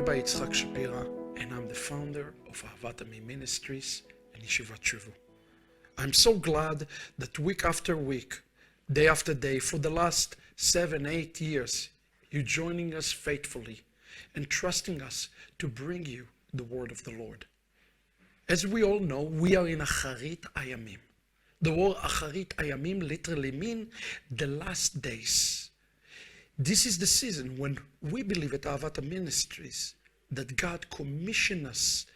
Rabbi Yeshivat Shapira, and I'm the founder of Unitevi Ministries and Yeshivat Shuvu. I'm so glad that week after week, day after day, for the last 7-8 years, you're joining us faithfully and trusting us to bring you the word of the Lord. As we all know, we are in Acharit Ayamim. The word Acharit Ayamim literally means the last days. This is the season when we believe at Unitevi Ministries that God commissioned us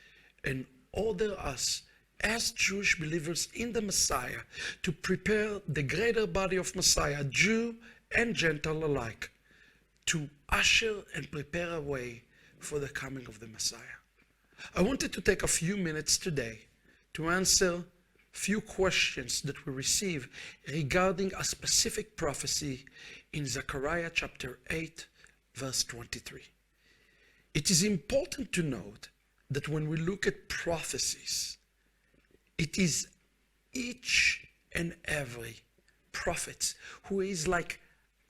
and ordered us as Jewish believers in the Messiah to prepare the greater body of Messiah, Jew and Gentile alike, to usher and prepare a way for the coming of the Messiah. I wanted to take a few minutes today to answer a few questions that we receive regarding a specific prophecy in Zaccaria chapter 8, verse 23. It is important to note that when we look at prophecies, it is each and every prophet who is like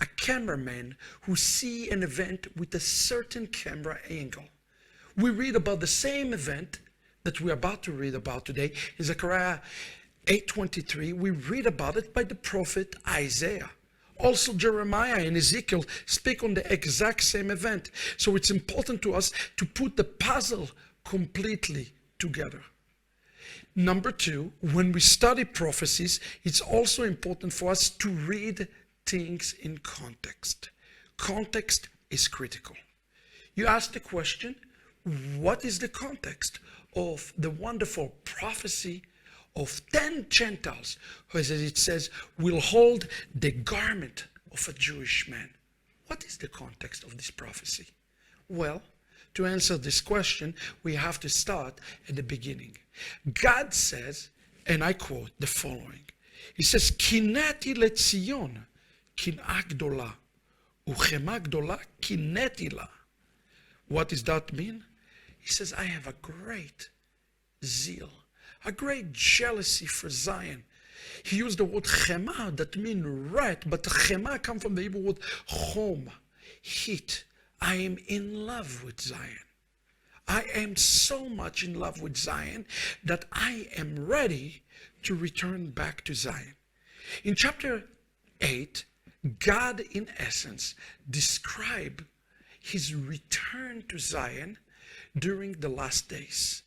a cameraman who see an event with a certain camera angle. We read about the same event that we're about to read about today in Zaccaria 8:23. We read about it by the prophet Isaiah. Also Jeremiah and Ezekiel speak on the exact same event. So it's important to us to put the puzzle completely together. Number two, when we study prophecies, it's also important for us to read things in context. Context is critical. You ask the question, what is the context of the wonderful prophecy of 10 Gentiles, who, as it says, will hold the garment of a Jewish man? What is the context of this prophecy? Well, to answer this question, we have to start at the beginning. God says, and I quote the following. He says, "Kineti leTzion, kin'a gdola, uchema gdola kineti la." What does that mean? He says, I have a great zeal, a great jealousy for Zion. He used the word chema, that means red, but chema comes from the Hebrew word chom, heat. I am in love with Zion. I am so much in love with Zion that I am ready to return back to Zion. In chapter 8, God, in essence, described his return to Zion during the last days.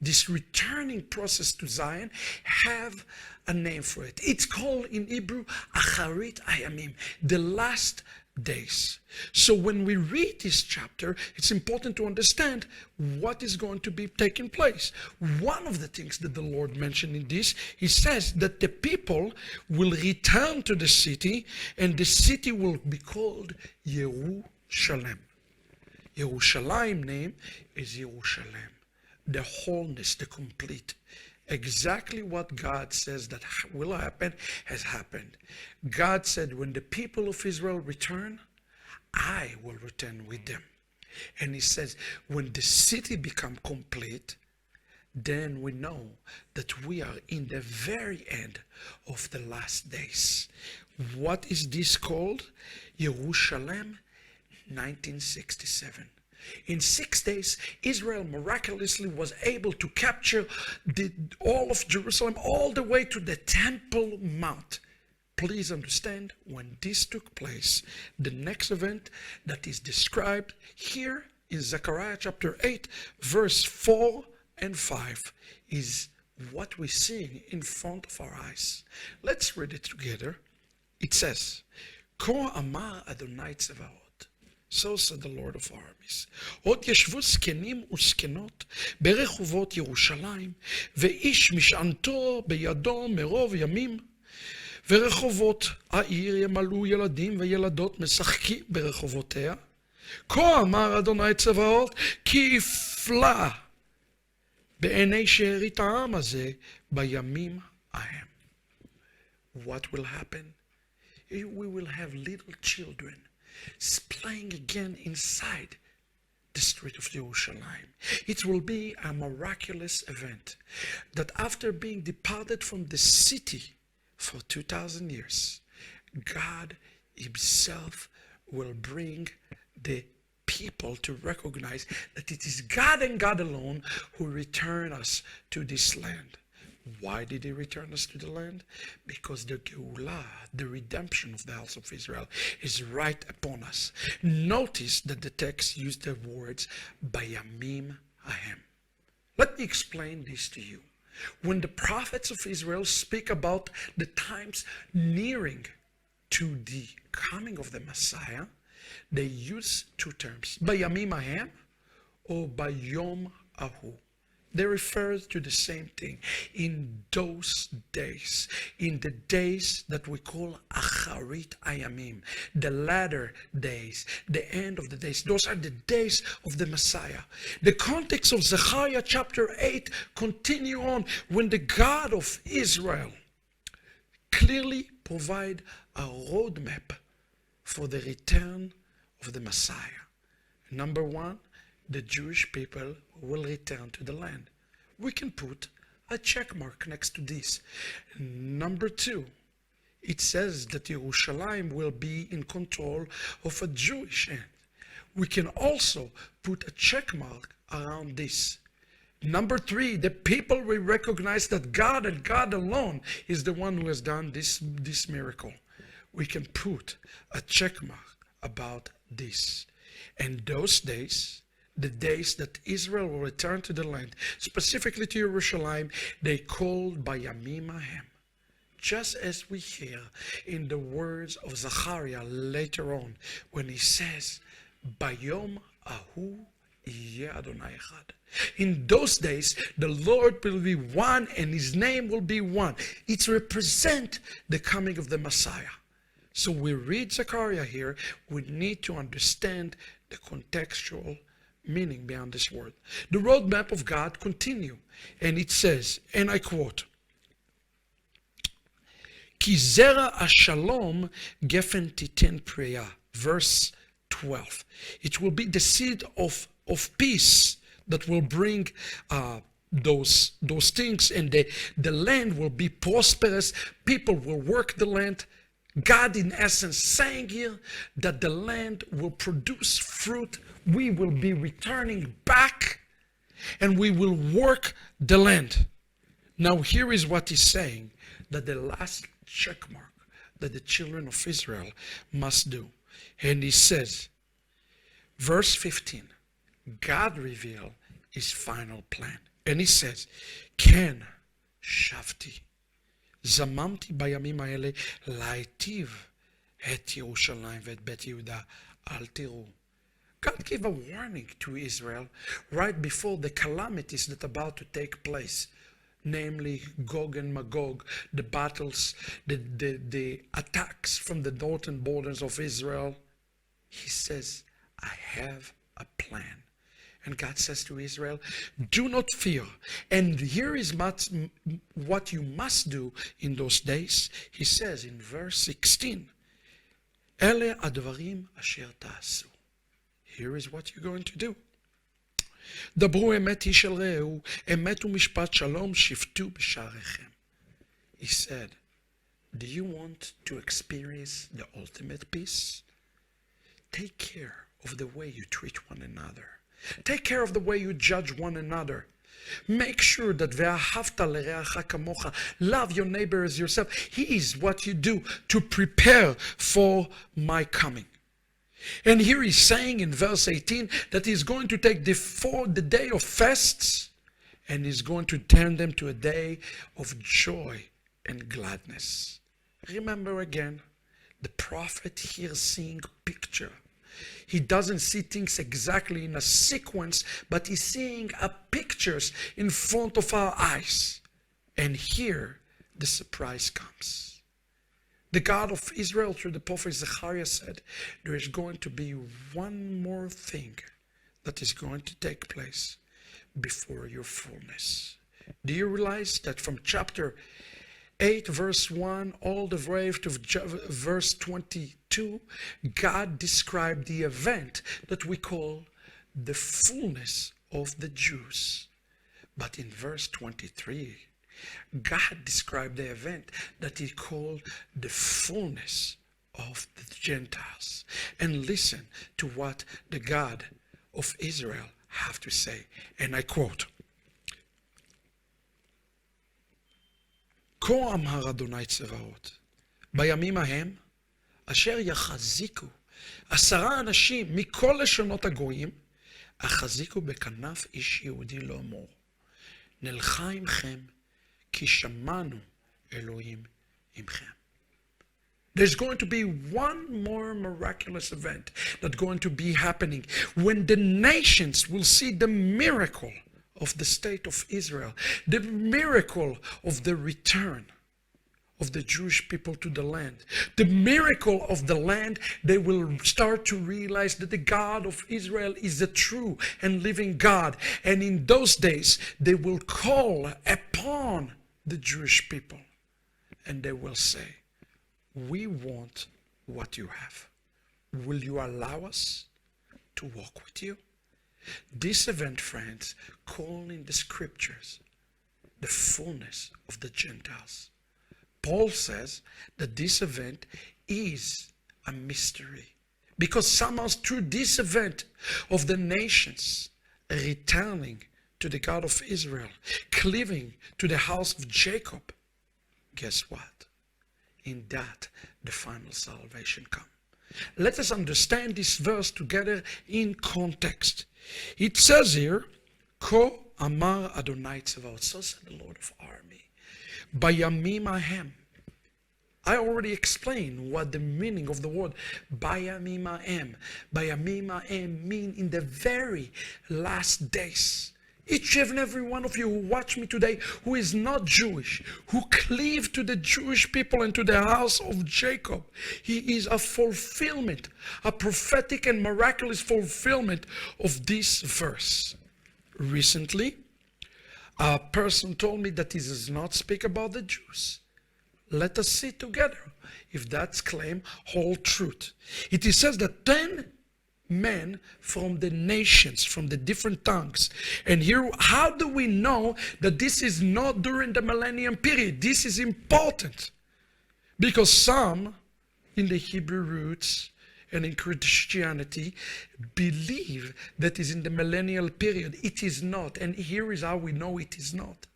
This returning process to Zion have a name for it. It's called in Hebrew Acharit Ayamim, the last days. So when we read this chapter, it's important to understand what is going to be taking place. One of the things that the Lord mentioned in this, he says that the people will return to the city and the city will be called Yerushalem. Yerushalayim name is Yerushalem. The wholeness, the complete. Exactly what God says that will happen has happened. God said, when the people of Israel return, I will return with them. And he says, when the city become complete, then we know that we are in the very end of the last days. What is this called? Yerushalem 1967. In 6 days, Israel miraculously was able to capture all of Jerusalem all the way to the Temple Mount. Please understand, when this took place, the next event that is described here in Zaccaria chapter 8, verse 4 and 5 is what we're seeing in front of our eyes. Let's read it together. It says, "כה אמר אדוני צבאות." So said the Lord of armies. עוד ישבו זקנים וזקנות ברחובות ירושלים, ואיש משענתו בידו מרוב ימים, ורחובות העיר ימלאו ילדים וילדות משחקים ברחובותיה. כה אמר אדוני צבאות, כי יפלא בעיני שארית העם הזה בימים ההם. What will happen? We will have little children playing again inside the street of Jerusalem. It will be a miraculous event that after being departed from the city for 2,000 years, God himself will bring the people to recognize that it is God and God alone who return us to this land. Why did he return us to the land? Because the Geulah, the redemption of the house of Israel, is right upon us. Notice that the text used the words bayamim ahem. Let me explain this to you. When the prophets of Israel speak about the times nearing to the coming of the Messiah, they use two terms, bayamim ahem or bayom ahu. They refer to the same thing. In those days, in the days that we call acharit ayamim, the latter days, the end of the days, those are the days of the Messiah. The context of Zaccaria chapter 8 continue on when the God of Israel clearly provide a roadmap for the return of the Messiah. Number one, the Jewish people will return to the land. We can put a check mark next to this. Number two, it says that Jerusalem will be in control of a Jewish land. We can also put a check mark around this. Number three, the people will recognize that God and God alone is the one who has done this miracle. We can put a check mark about this. And those days, the days that Israel will return to the land, specifically to Jerusalem, they called bayamim ahem. Just as we hear in the words of Zaccaria later on, when he says, bayom ahu yeh Adonai echad. In those days, the Lord will be one and his name will be one. It represents the coming of the Messiah. So we read Zaccaria here, we need to understand the contextual meaning behind this word. The roadmap of God continue, and it says, and I quote, Ki zera ashalom gefen titen priya, verse 12. It will be the seed of peace that will bring those things, and the land will be prosperous. People will work the land. God, in essence, saying here that the land will produce fruit. We will be returning back and we will work the land. Now, here is what he's saying, that the last check mark that the children of Israel must do. And he says, verse 15, God revealed his final plan. And he says, Ken shavti. זממתי בימים האלה להיטיב את ירושלים ואת בית יהודה, אל תראו. God gave a warning to Israel right before the calamities that are about to take place, namely Gog and Magog, the battles, the attacks from the northern borders of Israel. He says, I have a plan. And God says to Israel, do not fear. And here is what you must do in those days. He says in verse 16, Ele advarim asher ta'asu. Here is what you're going to do. דברו אמת איש אל רעהו, אמת ומשפט שלום שפטו בשעריכם. He said, do you want to experience the ultimate peace? Take care of the way you treat one another. Take care of the way you judge one another. Make sure that ve'ahavta l'reacha kamocha, love your neighbor as yourself. He is what you do to prepare for my coming. And here he's saying in verse 18 that he's going to take the day of fasts and he's going to turn them to a day of joy and gladness. Remember again, the prophet here seeing picture. He doesn't see things exactly in a sequence, but he's seeing pictures in front of our eyes. And here the surprise comes. The God of Israel through the prophet Zaccaria said, there is going to be one more thing that is going to take place before your fullness. Do you realize that from chapter 8 verse 1 all the way to verse 22, God described the event that we call the fullness of the Jews. But in verse 23, God described the event that he called the fullness of the Gentiles. And listen to what the God of Israel have to say. And I quote, כה אמר אדוני צבאות, בימים ההם, אשר יחזיקו 10 אנשים מכל לשונות הגויים, החזיקו בכנף איש יהודי לאמור, נלכה עמכם, כי שמענו אלוהים עמכם. There's going to be one more miraculous event that's going to be happening when the nations will see the miracle of the state of Israel, the miracle of the return of the Jewish people to the land, the miracle of the land. They will start to realize that the God of Israel is a true and living God. And in those days, they will call upon the Jewish people and they will say, we want what you have. Will you allow us to walk with you? This event, friends, call in the scriptures the fullness of the Gentiles. Paul says that this event is a mystery because somehow through this event of the nations returning to the God of Israel, cleaving to the house of Jacob, guess what? In that, the final salvation comes. Let us understand this verse together in context. It says here, כה אמר אדוני צבאות, so said the Lord of army, בימים ההם. I already explained what the meaning of the word בימים ההם. בימים ההם mean in the very last days. Each and every one of you who watch me today, who is not Jewish, who cleave to the Jewish people and to the house of Jacob, he is a fulfillment, a prophetic and miraculous fulfillment of this verse. Recently, a person told me that he does not speak about the Jews. Let us see together if that claim hold truth. It says that 10 men from the nations, from the different tongues. And here, how do we know that this is not during the millennium period? This is important because some in the Hebrew roots and in Christianity believe that is in the millennial period. It is not. And here is how we know it is not.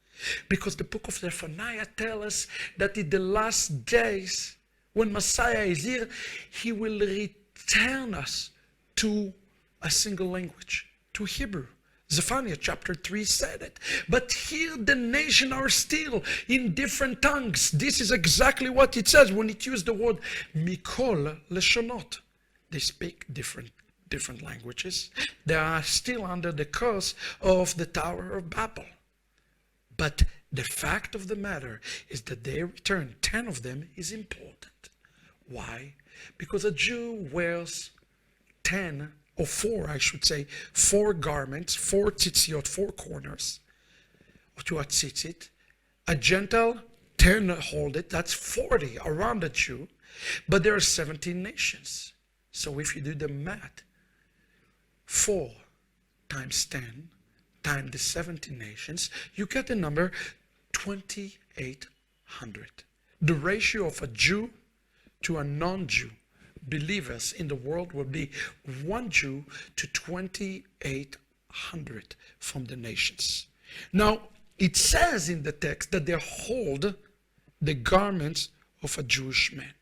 Because the book of Zephaniah tells us that in the last days, when Messiah is here, he will return us to a single language, to Hebrew. Zephaniah chapter 3 said it. But here the nation are still in different tongues. This is exactly what it says when it used the word mikol leshonot. They speak different languages. They are still under the curse of the Tower of Babel. But the fact of the matter is that they return. 10 of them is important. Why? Because a Jew wears 10 or 4, I should say, 4 garments, 4 tzitzit, 4 corners to a tzitzit. A Gentile, 10 hold it, that's 40 around a Jew. But there are 17 nations. So if you do the math, 4 times 10 times the 17 nations, you get the number 2,800. The ratio of a Jew to a non-Jew believers in the world will be 1 Jew to 2,800 from the nations. Now, it says in the text that they hold the garments of a Jewish man.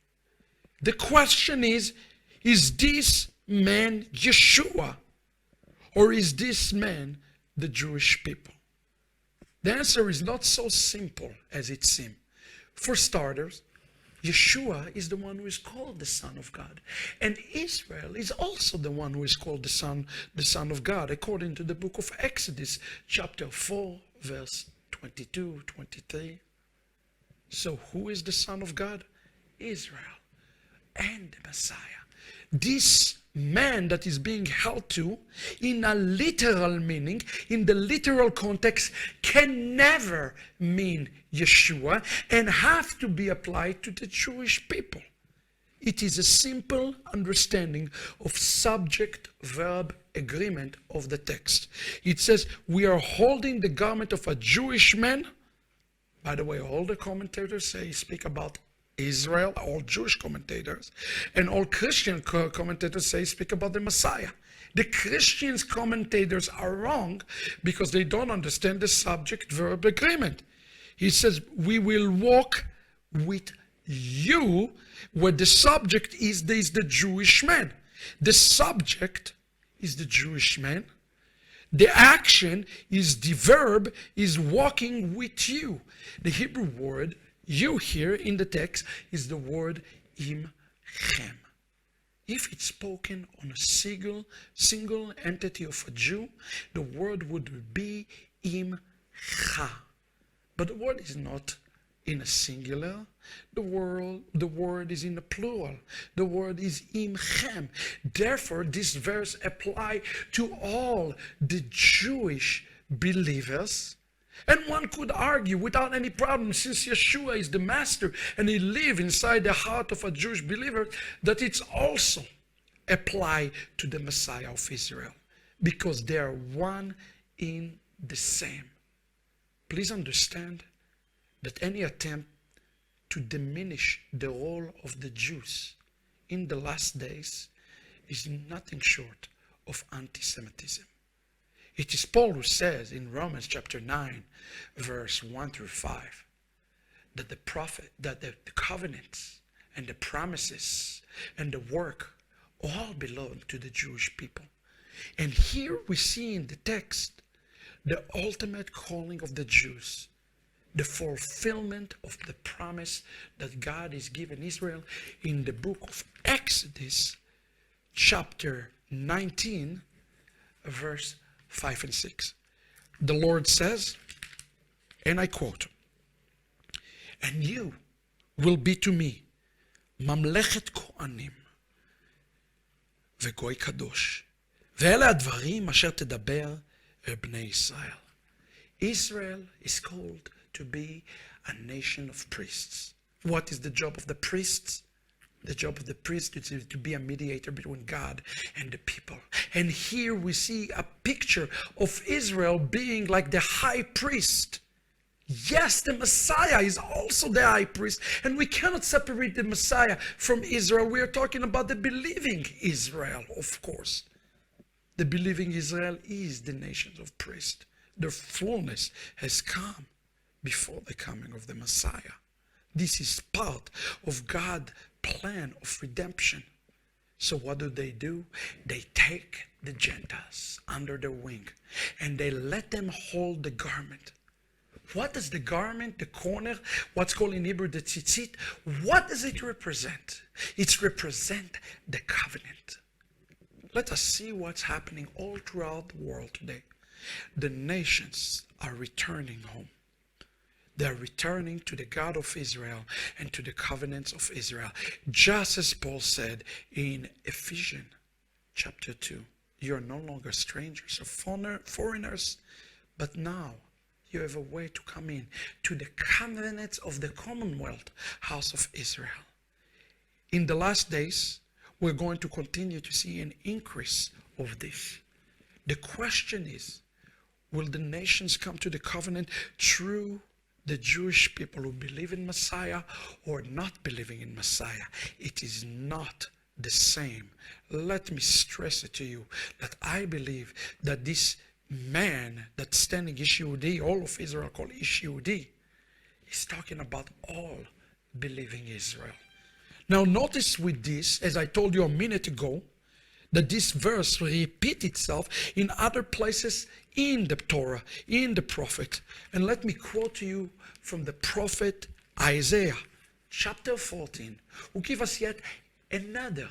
The question is this man Yeshua? Or is this man the Jewish people? The answer is not so simple as it seems. For starters, Yeshua is the one who is called the Son of God. And Israel is also the one who is called the Son of God, according to the book of Exodus, chapter 4, verse 22, 23. So who is the Son of God? Israel and the Messiah. This man that is being held to, in a literal meaning, in the literal context, can never mean Yeshua and have to be applied to the Jewish people. It is a simple understanding of subject-verb agreement of the text. It says, we are holding the garment of a Jewish man. By the way, all the commentators speak about Israel, all Jewish commentators, and all Christian commentators speak about the Messiah. The Christians commentators are wrong because they don't understand the subject-verb agreement. He says, we will walk with you, where the subject is the Jewish man. The subject is the Jewish man. The action is the verb is walking with you. The Hebrew word you here in the text is the word imchem. If it's spoken on a single entity of a Jew, the word would be imcha. But the word is not in a singular. The word is in a plural. The word is imchem. Therefore, this verse applies to all the Jewish believers. And one could argue without any problem, since Yeshua is the master and he lives inside the heart of a Jewish believer, that it's also applied to the Messiah of Israel, because they are one in the same. Please understand that any attempt to diminish the role of the Jews in the last days is nothing short of anti-Semitism. It is Paul who says in Romans chapter 9, verse 1 through 5, that the covenants and the promises and the work all belong to the Jewish people. And here we see in the text the ultimate calling of the Jews, the fulfillment of the promise that God has given Israel in the book of Exodus, chapter 19, verse 5 and 6. The Lord says, and I quote, "And you will be to me mamlechet kohanim וגוי קדוש, ואלה הדברים אשר תדבר אל בני ישראל." Israel is called to be a nation of priests. What is the job of the priests? The job of the priest is to be a mediator between God and the people. And here we see a picture of Israel being like the high priest. Yes, the Messiah is also the high priest, and we cannot separate the Messiah from Israel. We are talking about the believing Israel, of course. The believing Israel is the nation of priests. Their fullness has come before the coming of the Messiah. This is part of God's plan of redemption. So what do? They take the Gentiles under their wing and they let them hold the garment. What does the garment, the corner, what's called in Hebrew the tzitzit, what does it represent? It represents the covenant. Let us see what's happening all throughout the world today. The nations are returning home. They are returning to the God of Israel and to the covenants of Israel. Just as Paul said in Ephesians chapter 2, you are no longer strangers or foreigners, but now you have a way to come in to the covenants of the commonwealth house of Israel. In the last days, we're going to continue to see an increase of this. The question is, will the nations come to the covenant through the Jewish people who believe in Messiah or not believing in Messiah? It is not the same. Let me stress it to you that I believe that this man that's standing Ish Yehudi, all of Israel called Ish Yehudi, is talking about all believing Israel. Now notice with this, as I told you a minute ago, that this verse repeats itself in other places in the Torah, in the prophet. And let me quote to you from the prophet Isaiah, chapter 14, who give us yet another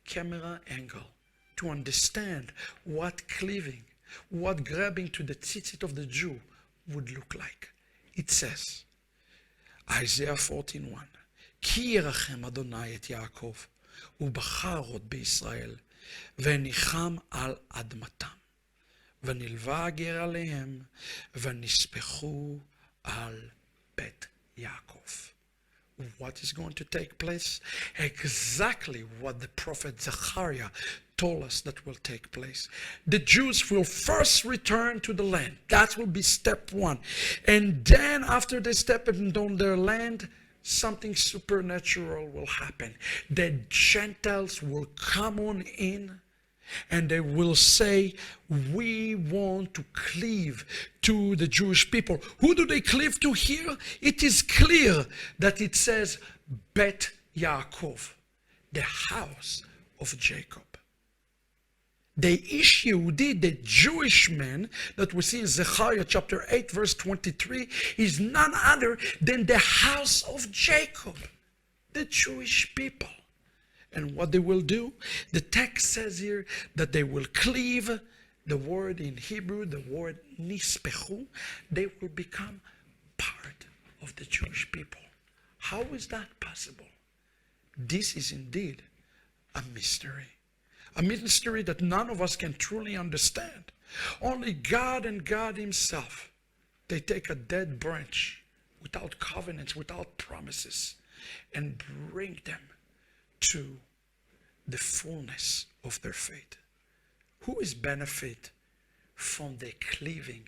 camera angle to understand what cleaving, what grabbing to the tzitzit of the Jew would look like. It says, Isaiah 14:1, כי ירחם אדוני את יעקב, ובחר עוד בישראל, וניחם על אדמתם, ונלווה הגר עליהם, ונספחו על בית יעקב. What is going to take place? Exactly what the prophet Zaccaria told us that will take place. The Jews will first return to the land. That will be step one. And then after they step on their land, something supernatural will happen. The Gentiles will come on in and they will say, we want to cleave to the Jewish people. Who do they cleave to here? It is clear that it says Bet Yaakov, the house of Jacob. The Ish Yehudi, the Jewish man that we see in Zaccaria chapter 8 verse 23, is none other than the house of Jacob, the Jewish people. And what they will do, the text says here that they will cleave, the word in Hebrew, the word nispechu, they will become part of the Jewish people. How is that possible? This is indeed a mystery. A mystery that none of us can truly understand. Only God and God himself. They take a dead branch without covenants, without promises, and bring them to the fullness of their faith. Who is benefit from the cleaving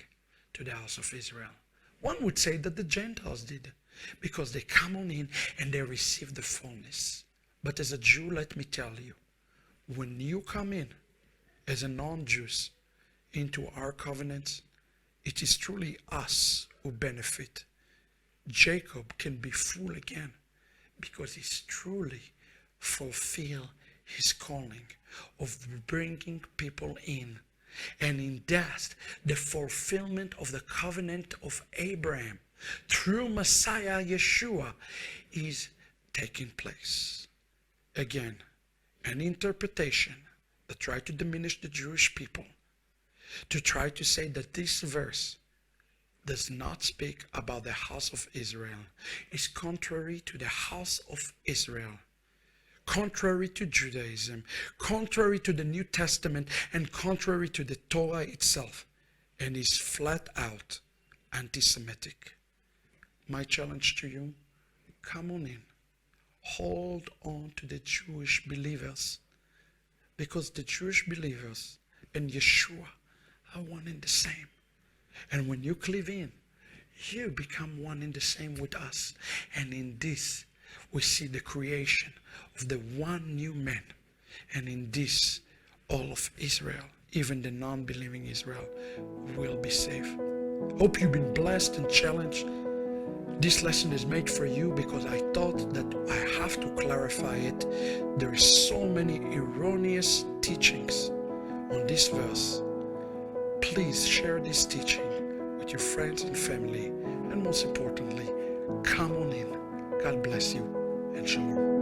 to the house of Israel? One would say that the Gentiles did, because they come on in and they receive the fullness. But as a Jew, let me tell you, when you come in as a non-Jew into our covenants, it is truly us who benefit. Jacob can be full again because he's truly fulfilled his calling of bringing people in. And in that, the fulfillment of the covenant of Abraham through Messiah Yeshua is taking place. Again, an interpretation that tried to diminish the Jewish people, to try to say that this verse does not speak about the house of Israel, is contrary to the house of Israel, contrary to Judaism, contrary to the New Testament, and contrary to the Torah itself, and is flat out anti-Semitic. My challenge to you, come on in. Hold on to the Jewish believers, because the Jewish believers and Yeshua are one and the same. And when you cleave in, you become one and the same with us. And in this, we see the creation of the one new man. And in this, all of Israel, even the non-believing Israel, will be saved. Hope you've been blessed and challenged. This lesson is made for you because I thought that I have to clarify it. There are so many erroneous teachings on this verse. Please share this teaching with your friends and family. And most importantly, come on in. God bless you and shalom.